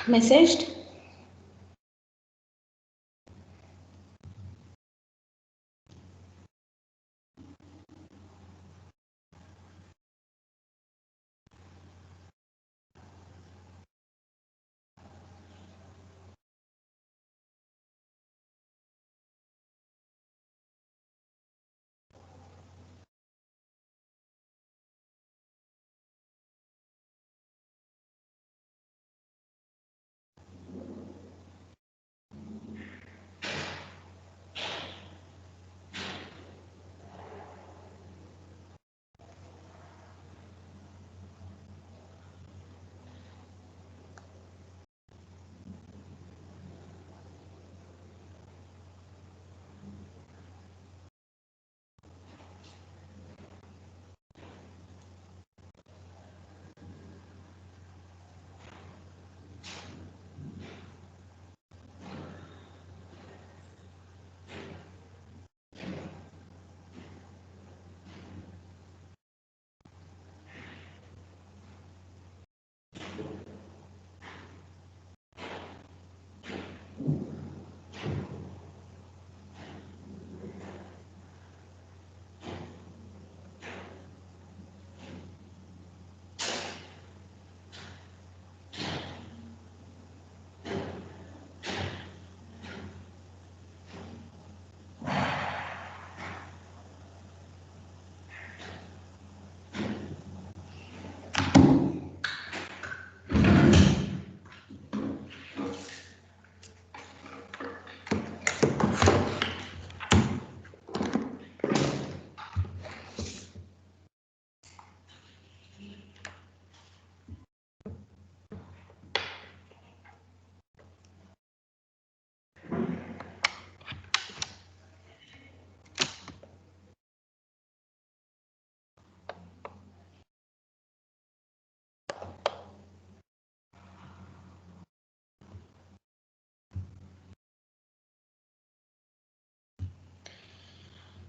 Messaged?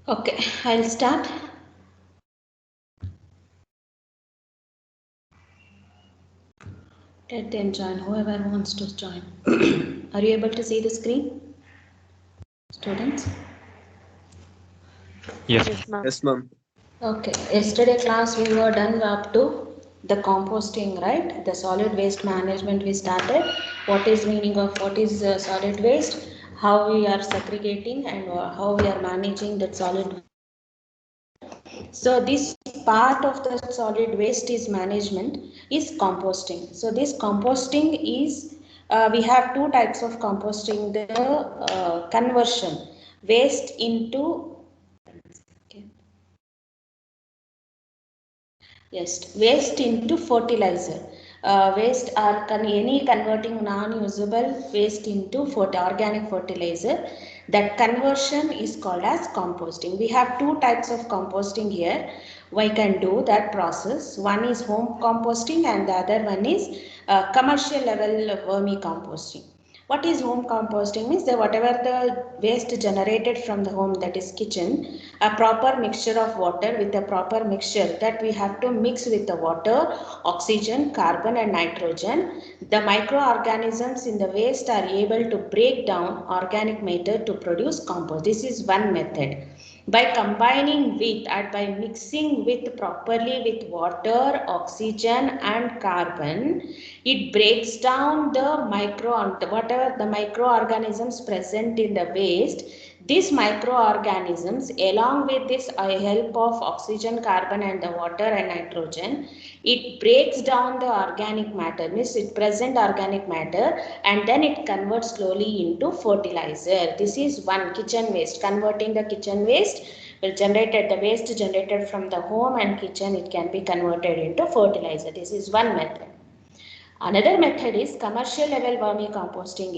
Okay, I'll start. Let them join, whoever wants to join. Are you able to see the screen, students? Yes. Yes, ma'am. Yes, ma'am. Okay, yesterday class we were done up to the composting, right? The solid waste management we started. What is meaning of what is solid waste? How we are segregating and how we are managing that solid. So this part of the solid waste is management is composting. So this composting is we have two types of composting. The conversion waste into yes, waste into fertilizer. Waste are any converting non-usable waste into organic fertilizer. That conversion is called as composting. We have two types of composting here. We can do that process. One is home composting and the other one is commercial level vermicomposting. What is home composting means that whatever the waste generated from the home, that is kitchen, a proper mixture of water with a proper mixture that we have to mix with the water, oxygen, carbon and nitrogen. The microorganisms in the waste are able to break down organic matter to produce compost. This is one method. By combining with and by mixing with properly with water, oxygen and carbon, it breaks down the whatever the microorganisms present in the waste. These microorganisms along with this help of oxygen, carbon and the water and nitrogen, it breaks down the organic matter, means it present organic matter, and then it converts slowly into fertilizer. This is one kitchen waste. Converting the kitchen waste will generate the waste generated from the home and kitchen, it can be converted into fertilizer. This is one method. Another method is commercial level vermicomposting.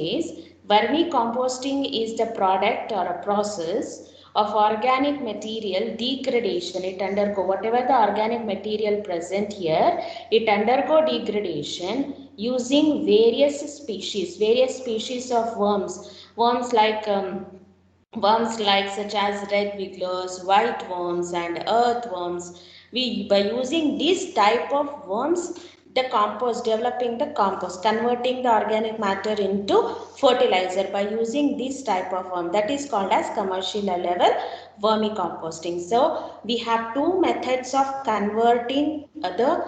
Vermicomposting is the product or a process of organic material degradation. It undergo whatever the organic material present here, it undergo degradation using various species of worms like such as red wigglers, white worms, and earthworms. We by using this type of worms, the compost, developing the compost, converting the organic matter into fertilizer by using this type of worm, that is called as commercial level vermicomposting. So we have two methods of converting the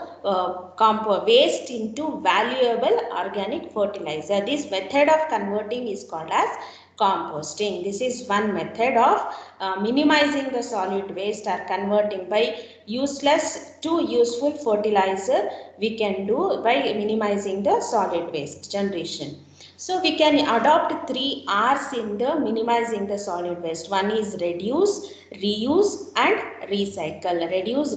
waste into valuable organic fertilizer. This method of converting is called as composting. This is one method of minimizing the solid waste or converting by useless to useful fertilizer. We can do by minimizing the solid waste generation. So we can adopt 3 R's in the minimizing the solid waste. One is reduce, reuse, and recycle. Reduce,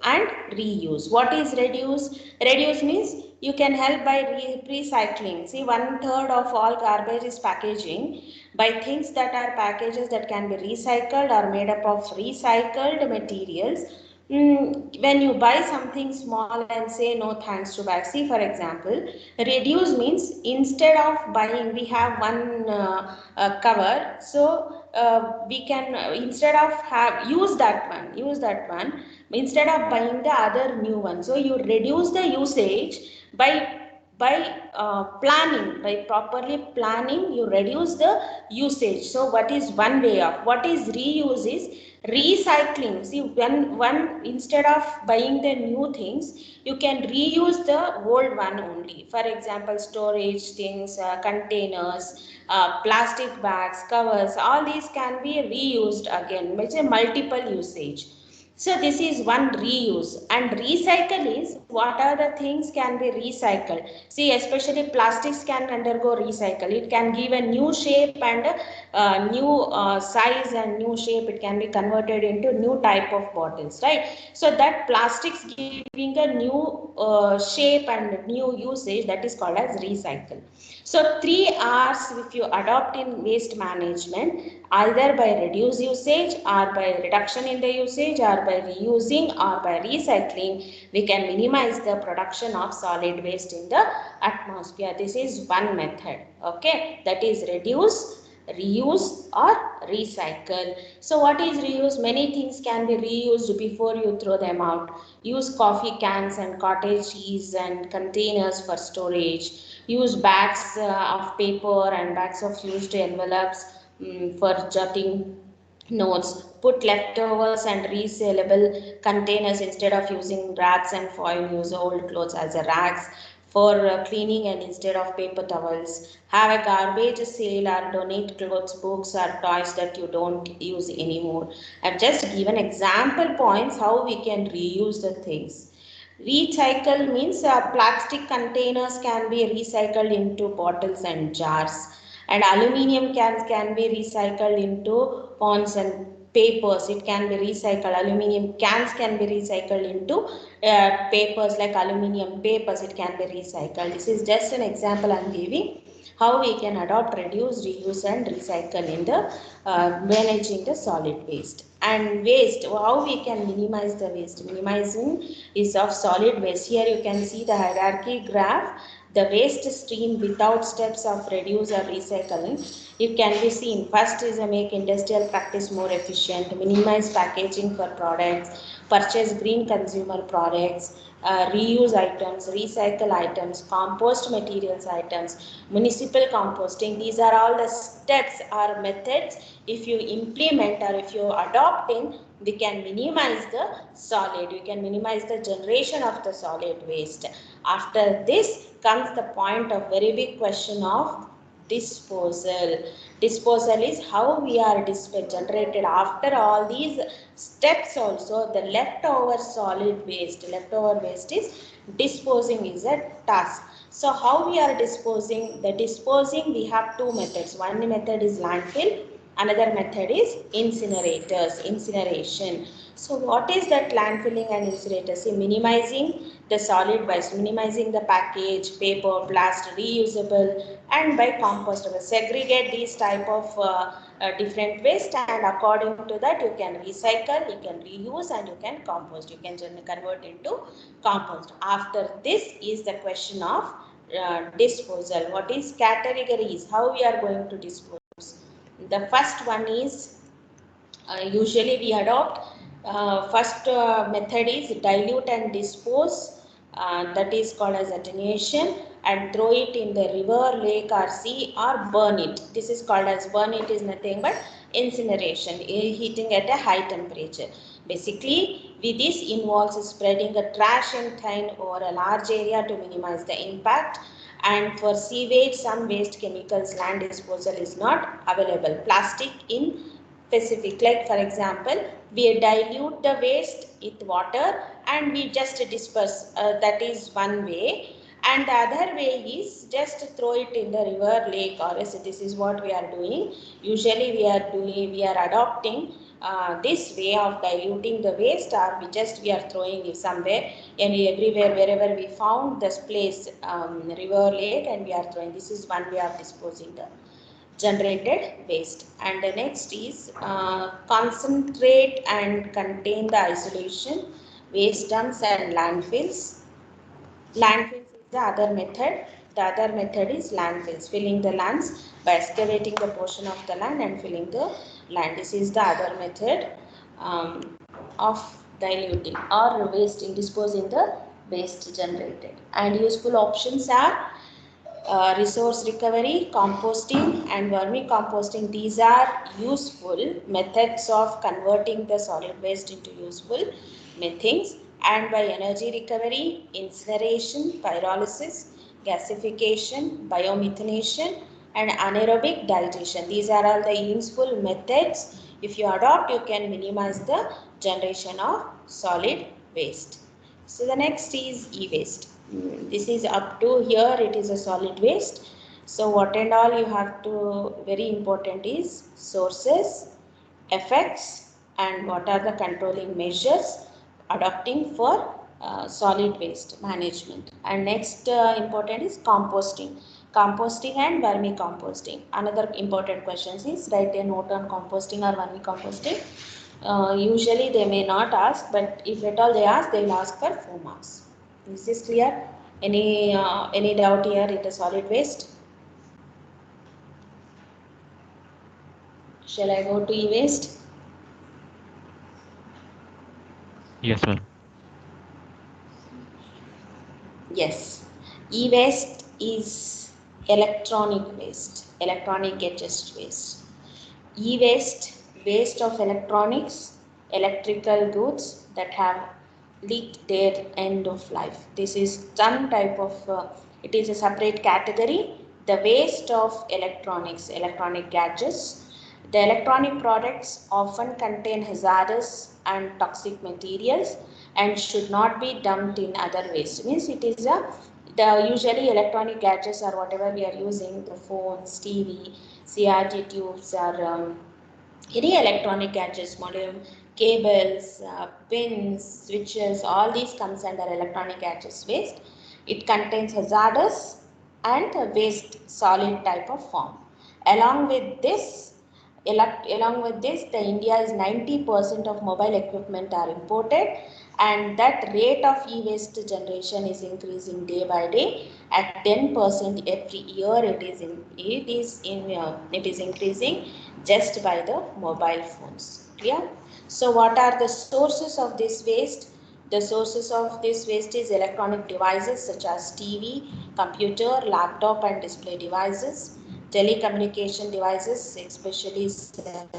and reuse. What is reduce? Reduce means you can help by recycling. See, 1/3 of all garbage is packaging. By things that are packages that can be recycled or made up of recycled materials. When you buy something small and say no thanks to bag. See, for example, reduce means instead of buying, we have one cover. So we can instead of use that one instead of buying the other new one. So you reduce the usage by properly planning, you reduce the usage. So what is one way of what is reuse is recycling. See, when one instead of buying the new things, you can reuse the old one only. For example, storage things, containers, plastic bags, covers, all these can be reused again, which is multiple usage. So this is one reuse. And recycle is what are the things can be recycled. See, especially plastics can undergo recycle. It can give a new shape and new size and new shape. It can be converted into new type of bottles, right? So that plastics giving a new shape and new usage, that is called as recycle. So 3 R's if you adopt in waste management, either by reduce usage or by reduction in the usage or by reusing or by recycling, we can minimize the production of solid waste in the atmosphere. This is one method, okay, that is reduce, reuse or recycle. So what is reuse? Many things can be reused before you throw them out. Use coffee cans and cottage cheese and containers for storage. Use bags of paper and bags of used envelopes for jotting notes. Put leftovers and resellable containers instead of using rags and foil. Use old clothes as a rags for cleaning and instead of paper towels. Have a garbage sale or donate clothes, books or toys that you don't use anymore. I've just given example points how we can reuse the things. Recycle means plastic containers can be recycled into bottles and jars, and aluminium cans can be recycled into ponds and papers. It can be recycled. Aluminium cans can be recycled into papers like aluminium papers. It can be recycled. This is just an example I'm giving how we can adopt, reduce, reuse and recycle in the managing the solid waste. And waste, how we can minimize the waste. Minimizing is of solid waste. Here you can see the hierarchy graph, the waste stream without steps of reduce or recycling. It can be seen. First is make industrial practice more efficient, minimize packaging for products, purchase green consumer products, reuse items, recycle items, compost materials items, municipal composting. These are all the steps or methods. If you implement or if you adopt in, we can minimize the solid. We can minimize the generation of the solid waste. After this comes the point of very big question of disposal. Disposal is how we are generated after all these steps. Also the leftover solid waste, leftover waste is disposing is a task. So how we are disposing? The disposing, we have two methods. One method is landfill, another method is incinerators, incineration. So what is that landfilling and incinerator? See, minimizing the solid waste, minimizing the package, paper, plastic, reusable, and by compostable. Segregate these type of different waste, and according to that you can recycle, you can reuse, and you can compost. You can convert into compost. After this is the question of disposal. What is categories? How we are going to dispose? The first one is usually we adopt first method is dilute and dispose, that is called as attenuation, and throw it in the river, lake or sea, or burn it. This is called as burn it is nothing but incineration, heating at a high temperature. Basically this involves spreading a trash and tin over a large area to minimize the impact. And for sewage, some waste chemicals land disposal is not available. Plastic in specific, like for example, we dilute the waste with water and we just disperse, that is one way, and the other way is just throw it in the river, lake, or else this is what we are doing. Usually we are adopting this way of diluting the waste, or we are throwing it somewhere and everywhere wherever we found this place, river, lake, and we are throwing. This is one way of disposing the generated waste. And the next is concentrate and contain the isolation, waste dumps and landfills. Landfills is the other method. The other method is landfills, filling the lands by excavating the portion of the land and filling the land. This is the other method of diluting or wasting, disposing the waste generated. And useful options are resource recovery, composting, and vermicomposting. These are useful methods of converting the solid waste into useful things. And by energy recovery, incineration, pyrolysis, gasification, biomethanation, and anaerobic digestion. These are all the useful methods. If you adopt, you can minimize the generation of solid waste. So the next is e-waste. This is up to here, it is a solid waste. So what and all you have to, very important is sources, effects, and what are the controlling measures adopting for solid waste management. And next important is composting. Composting and vermicomposting. Another important question is write a note on composting or vermicomposting. Usually they may not ask, but if at all they ask, they will ask for 4 marks. Is this clear? Any doubt here in the solid waste? Shall I go to e-waste? Yes, ma'am. Yes. E-waste is electronic waste, electronic gadget waste. E-waste, waste of electronics, electrical goods that have reached their end of life. This is some type of, it is a separate category. The waste of electronics, electronic gadgets. The electronic products often contain hazardous and toxic materials and should not be dumped in other waste. Means it is the usually electronic gadgets or whatever we are using, the phones, TV, CRT tubes, or any electronic gadgets, modem, cables, pins, switches, all these comes under electronic gadgets waste. It contains hazardous and waste solid type of form. Along with this, the India is 90% of mobile equipment are imported, and that rate of e-waste generation is increasing day by day at 10% every year. It is increasing just by the mobile phones. Clear? So what are the sources of this waste? The sources of this waste is electronic devices such as TV, computer, laptop and display devices, telecommunication devices, especially cell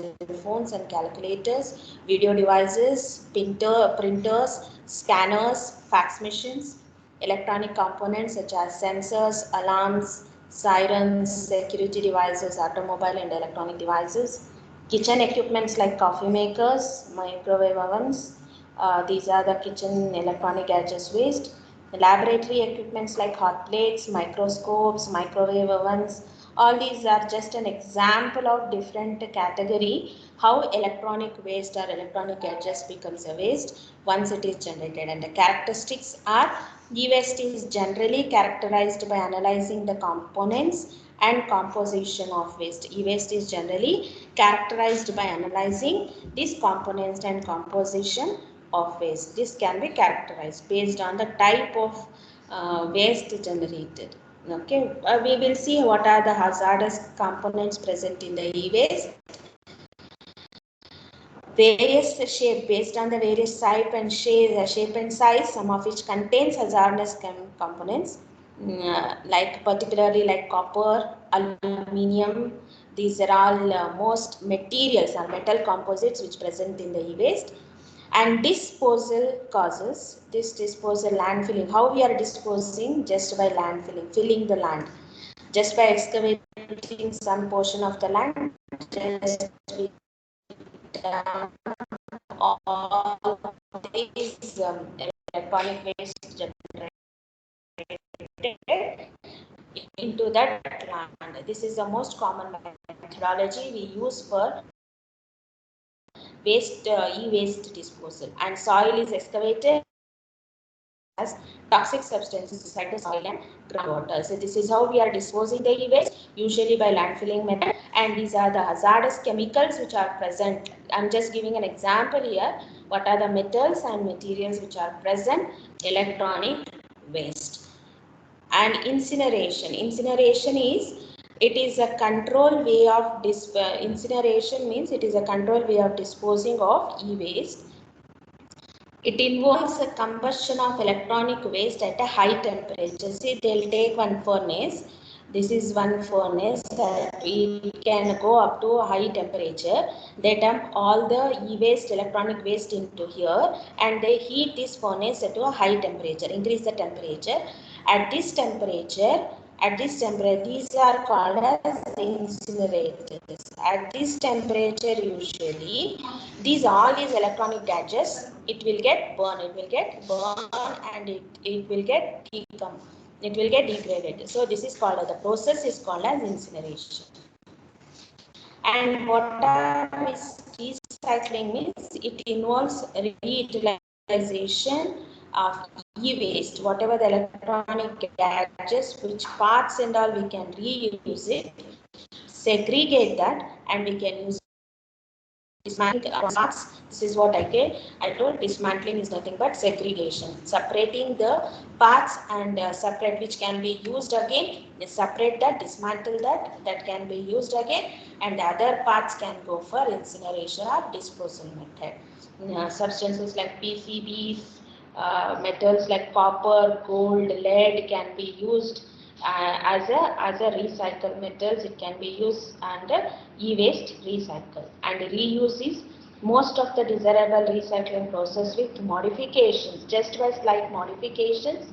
phones and calculators, video devices, printers, scanners, fax machines, electronic components such as sensors, alarms, sirens, security devices, automobile and electronic devices, kitchen equipments like coffee makers, microwave ovens. These are the kitchen electronic gadgets waste. Laboratory equipments like hot plates, microscopes, microwave ovens, All these are just an example of different category how electronic waste or electronic gadgets becomes a waste once it is generated. And the characteristics are e-waste is generally characterized by analyzing the components and composition of waste. E-waste is generally characterized by analyzing these components and composition of waste. This can be characterized based on the type of waste generated. Okay, we will see what are the hazardous components present in the e-waste. Various shape based on the various type and shape and size, some of which contains hazardous components, like particularly like copper, aluminium. These are all most materials or metal composites which present in the e-waste. And disposal causes this disposal landfilling. How we are disposing? Just by landfilling, filling the land, just by excavating some portion of the land, just with all these electronic waste generated into that land. This is the most common methodology we use for waste e-waste disposal. And soil is excavated as toxic substances inside the soil and groundwater. So this is how we are disposing the e-waste, usually by landfilling method. And these are the hazardous chemicals which are present. I'm just giving an example here. What are the metals and materials which are present? Electronic waste. And incineration. Incineration is, it is a control way of incineration means it is a control way of disposing of e-waste. It involves a combustion of electronic waste at a high temperature. See, they'll take one furnace. This is one furnace that we can go up to a high temperature. They dump all the e-waste, electronic waste into here, and they heat this furnace to a high temperature, increase the temperature. At this temperature, these are called as incinerators. At this temperature, usually, all these electronic gadgets, it will get burned, and it will get degraded. So this is called, the process is called as incineration. And what are recycling means? It involves reutilization of e-waste, whatever the electronic gadgets, which parts and all we can reuse it, segregate that, and we can use dismantling parts. This is what I told. Dismantling is nothing but segregation, separating the parts and separate which can be used again. Separate that, dismantle that can be used again, and the other parts can go for incineration or disposal method. Substances like PCBs, metals like copper, gold, lead can be used as a recycled metals. It can be used under e-waste recycle. And reuse is most of the desirable recycling process with modifications, just by slight modifications,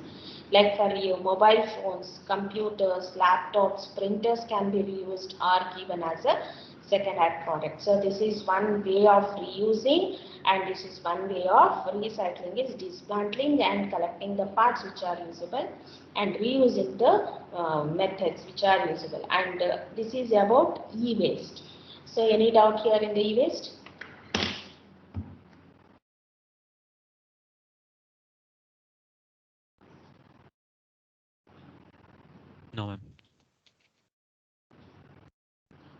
like for your mobile phones, computers, laptops, printers can be reused or given as a second-hand product. So this is one way of reusing, and this is one way of recycling is dismantling and collecting the parts which are usable and reusing the methods which are usable. And this is about e-waste. So any doubt here in the e-waste? No, ma'am.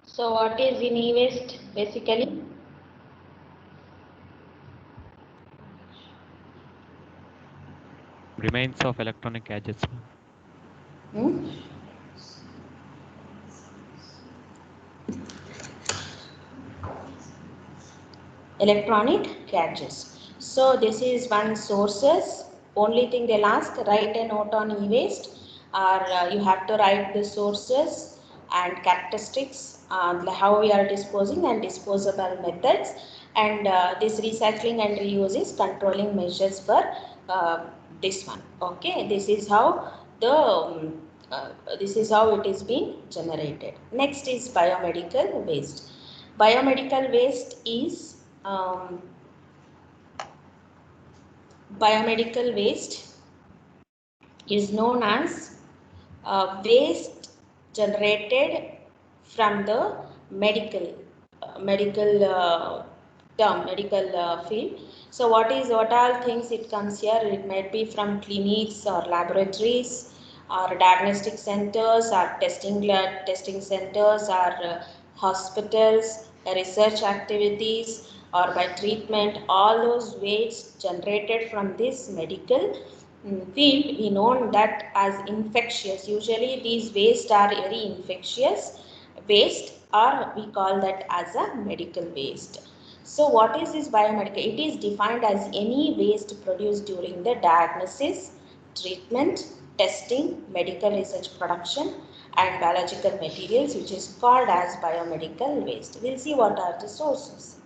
So what is in e-waste basically? Remains of electronic gadgets, ma'am. Hmm? Electronic gadgets. So this is one sources. Only thing they'll ask, write a note on e-waste, or you have to write the sources and characteristics, how we are disposing and disposable methods. And this recycling and reuse is controlling measures for this one. Okay, this is how it is being generated. Next is biomedical waste. Biomedical waste is biomedical waste is known as waste generated from the medical field. So what all things it comes here? It might be from clinics or laboratories or diagnostic centers or testing centers or hospitals, research activities or by treatment. All those waste generated from this medical field, we know that as infectious. Usually these waste are very infectious waste, or we call that as a medical waste. So what is this biomedical? It is defined as any waste produced during the diagnosis, treatment, testing, medical research production and biological materials, which is called as biomedical waste. We'll see what are the sources.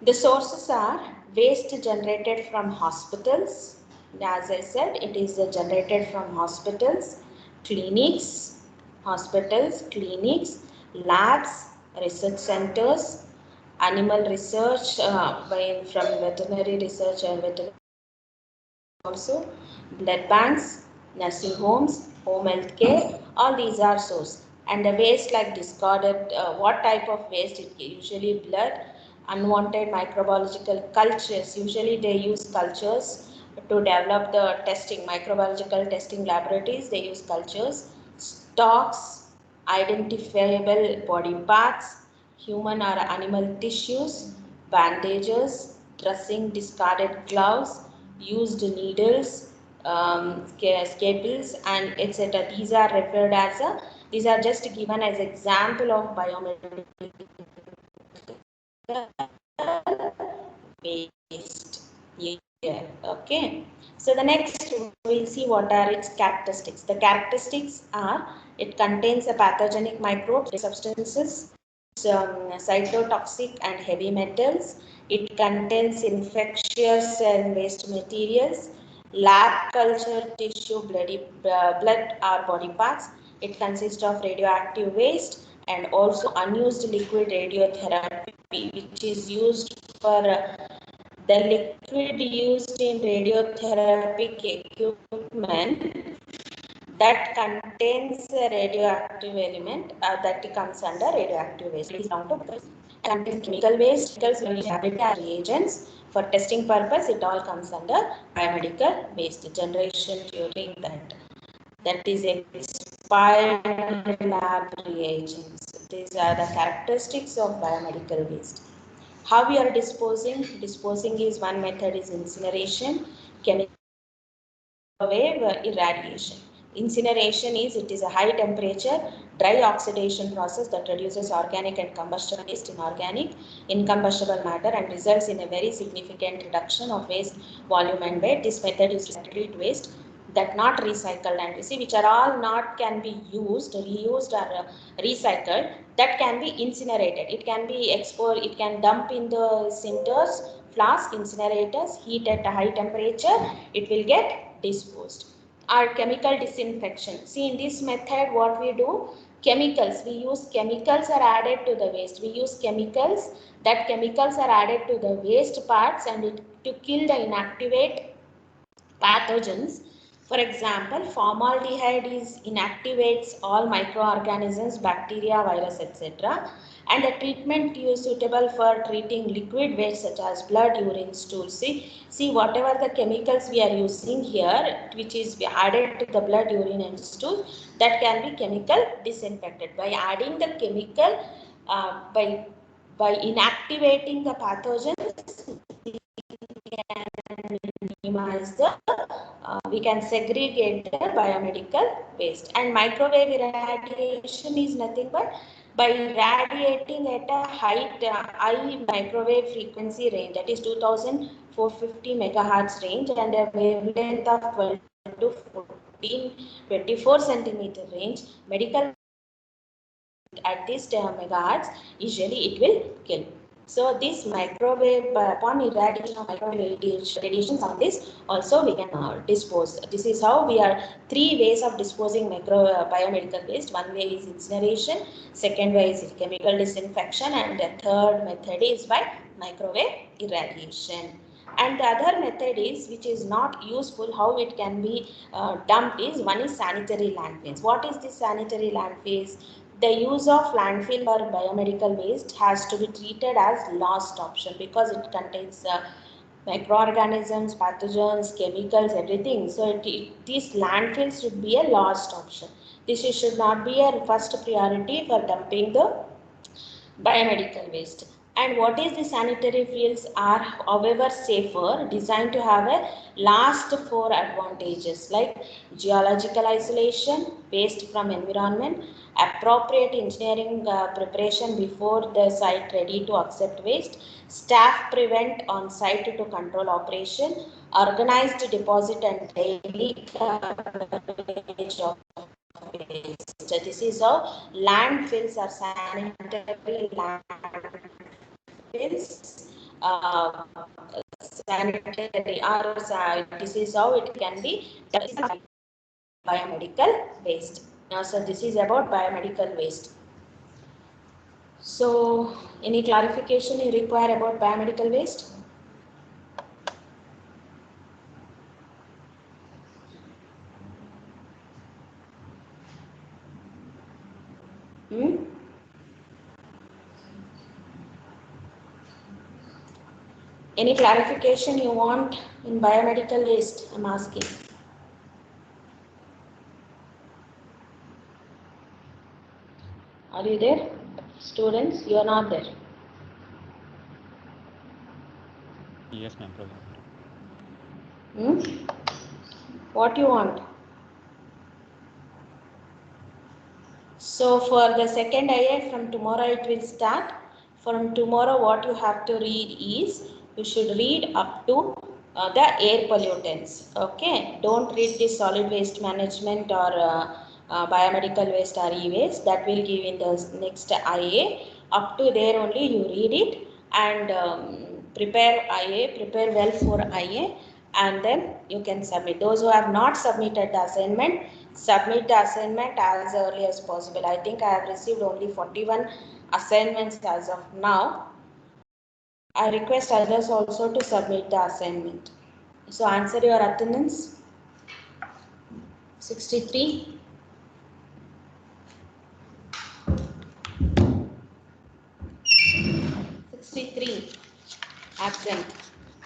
The sources are waste generated from hospitals. As I said, it is generated from hospitals, clinics, labs, research centers, animal research from veterinary research and veterinary also, blood banks, nursing homes, home health care, all these are source. And the waste like discarded, what type of waste? It usually blood, unwanted microbiological cultures. Usually they use cultures to develop the testing, microbiological testing laboratories, they use cultures, stocks, identifiable body parts, human or animal tissues, bandages, dressing, discarded gloves, used needles, scalpels and etc. These are referred as these are just given as example of biomedical waste here. Okay. So the next we'll see what are its characteristics. The characteristics are it contains a pathogenic microbes, substances, cytotoxic and heavy metals. It contains infectious and waste materials, lab culture tissue, blood or body parts. It consists of radioactive waste and also unused liquid radiotherapy, which is used for the liquid used in radiotherapeutic equipment that contains a radioactive element that comes under radioactive waste. It is down to contains chemical waste, chemicals, reagents. For testing purpose, it all comes under biomedical waste generation during that. That is expired lab reagents. These are the characteristics of biomedical waste. How we are disposing? Disposing is one method is incineration, chemical wave irradiation. Incineration is it is a high temperature dry oxidation process that reduces organic and combustible waste in organic incombustible matter and results in a very significant reduction of waste volume and weight. This method is restricted to waste that not recycled, and you see which are all not can be used, reused or recycled, that can be incinerated. It can be exposed, it can dump in the sinters, flask, incinerators, heat at a high temperature, it will get disposed. Our chemical disinfection. See, in this method what we do, chemicals, we use chemicals are added to the waste. We use chemicals, that chemicals are added to the waste parts and it to kill the inactivate pathogens. For example, formaldehyde is inactivates all microorganisms, bacteria, virus, etc. And the treatment is suitable for treating liquid waste such as blood, urine, stool. See whatever the chemicals we are using here, which is added to the blood, urine and stool, that can be chemical disinfected. By adding the chemical, by inactivating the pathogens, we can minimize the we can segregate the biomedical waste. And microwave irradiation is nothing but by radiating at a high microwave frequency range, that is 2450 megahertz range, and a wavelength of 12 to 24 centimeter range. Medical at this megahertz, usually it will kill. So this microwave, upon irradiation of microwave radiations on this, also we can dispose. This is how we are three ways of disposing biomedical waste. One way is incineration, second way is chemical disinfection, and the third method is by microwave irradiation. And the other method is, which is not useful, how it can be dumped is, one is sanitary landfills. What is this sanitary landfills? The use of landfill or biomedical waste has to be treated as last option because it contains microorganisms, pathogens, chemicals, everything. So these landfills should be a last option. This should not be a first priority for dumping the biomedical waste. And what is the sanitary fields are however safer, designed to have a last four advantages like geological isolation, waste from environment, appropriate engineering preparation before the site ready to accept waste, staff prevent on site to control operation, organized deposit and daily coverage of waste. This is how landfills are sanitary landfills. Sanitary or this is how it can be biomedical waste. So this is about biomedical waste. So any clarification you require about biomedical waste? Any clarification you want in biomedical waste? I'm asking. Are you there? Students, you are not there. Yes, ma'am. What you want? So for the second IA, from tomorrow it will start. From tomorrow what you have to read is, you should read up to the air pollutants. Okay, don't read the solid waste management or biomedical waste or e-waste. That will give in the next IA. Up to there only you read it and prepare IA, prepare well for IA, and then you can submit. Those who have not submitted the assignment, submit the assignment as early as possible. I think I have received only 41 assignments as of now. I request others also to submit the assignment. So answer your attendance. 63. 63 absent.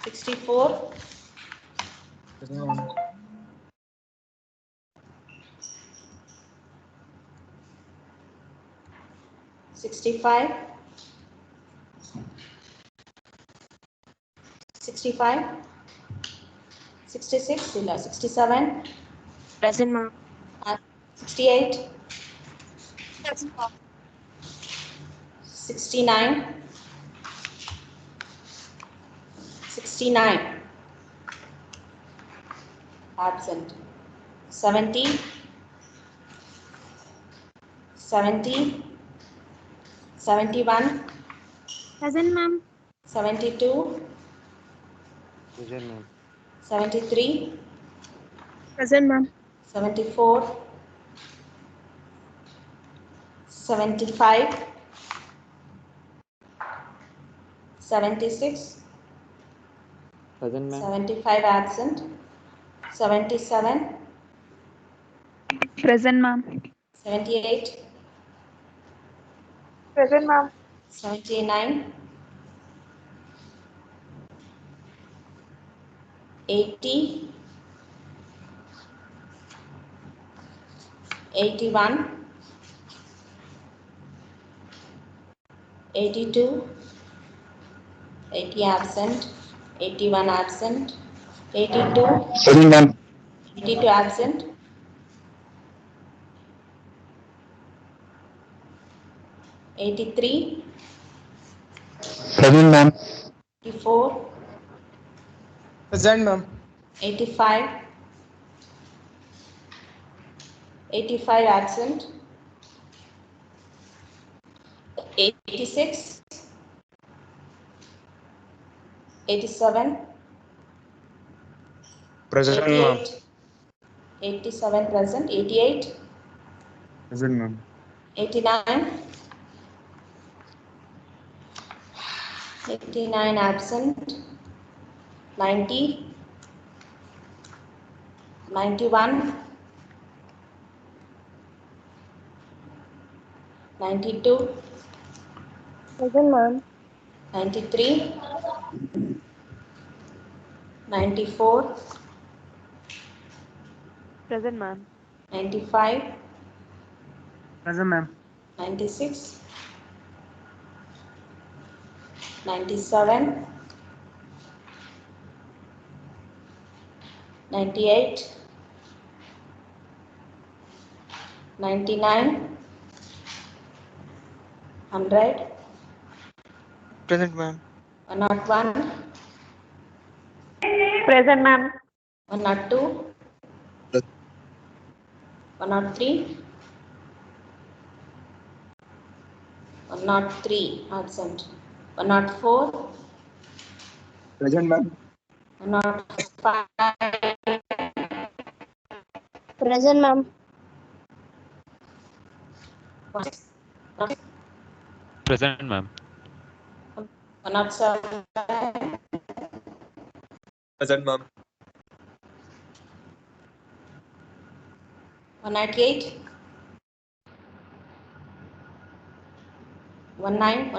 64. 65. 65. 66. 67. Present, ma'am. 68. Present, ma'am. 69. 69. Absent. 70. 70. 71. Present, ma'am. 72. Present, ma'am. 73. Present, ma'am. 74. 75. 76. Present, ma'am. 75 absent. 77. Present, ma'am. 78. Present, ma'am. 79. 80. 81. 82. 80 absent. 81 absent. 82. Present, ma'am. 82 absent. 83. Present, ma'am. 84. Present, ma'am. 85. 85 absent. 86. 87. Present, ma'am. 88. 87 present. 88. Present, ma'am. 89. 89 absent. 90, 91, 92, Present, ma'am. 93, 94, Present, ma'am. 95, Present, ma'am. 96, 97, 98, 99, 100, Present, ma'am. 101, Present, ma'am. 102, 103, 103, absent. 104, Present, ma'am. 105, Present, ma'am. Present, ma'am. 107, Present, ma'am. 198, 109,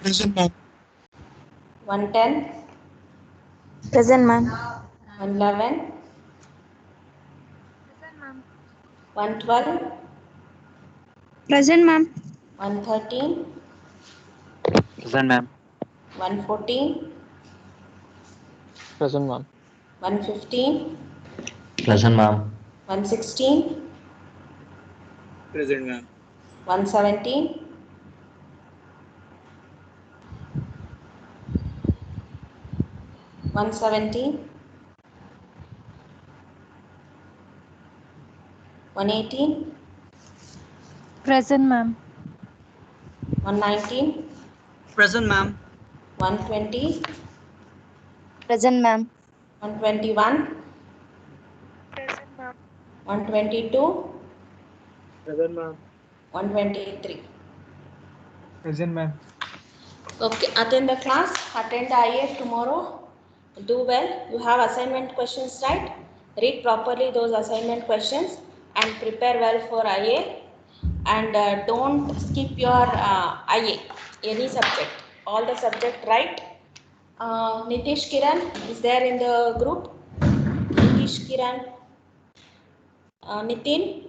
Present, ma'am. 110, Present, ma'am. 111, 112, Present, ma'am. 113, Present, ma'am. 114, Present, ma'am. 115, Present, ma'am. 116, Present, ma'am. 117, 117, 118, Present, ma'am. 119, Present, ma'am. 120, Present, ma'am. 121, Present, ma'am. 122, Present, ma'am. 123. Present, ma'am. Okay, attend the class, attend the IF tomorrow. Do well. You have assignment questions, right? Read properly those assignment questions and prepare well for IA. And don't skip your IA, any subject. All the subject right. Nitish Kiran is there in the group. Nitish Kiran. Nitin.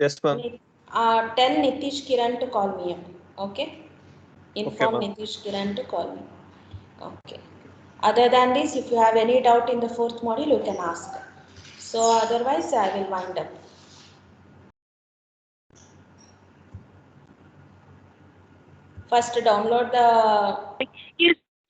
Yes, ma'am. Tell Nitish Kiran to call me up. Okay. Inform ma'am. Nitish Kiran to call me. Okay. Other than this, if you have any doubt in the fourth module, you can ask. So otherwise, I will wind up. First, download the. Excuse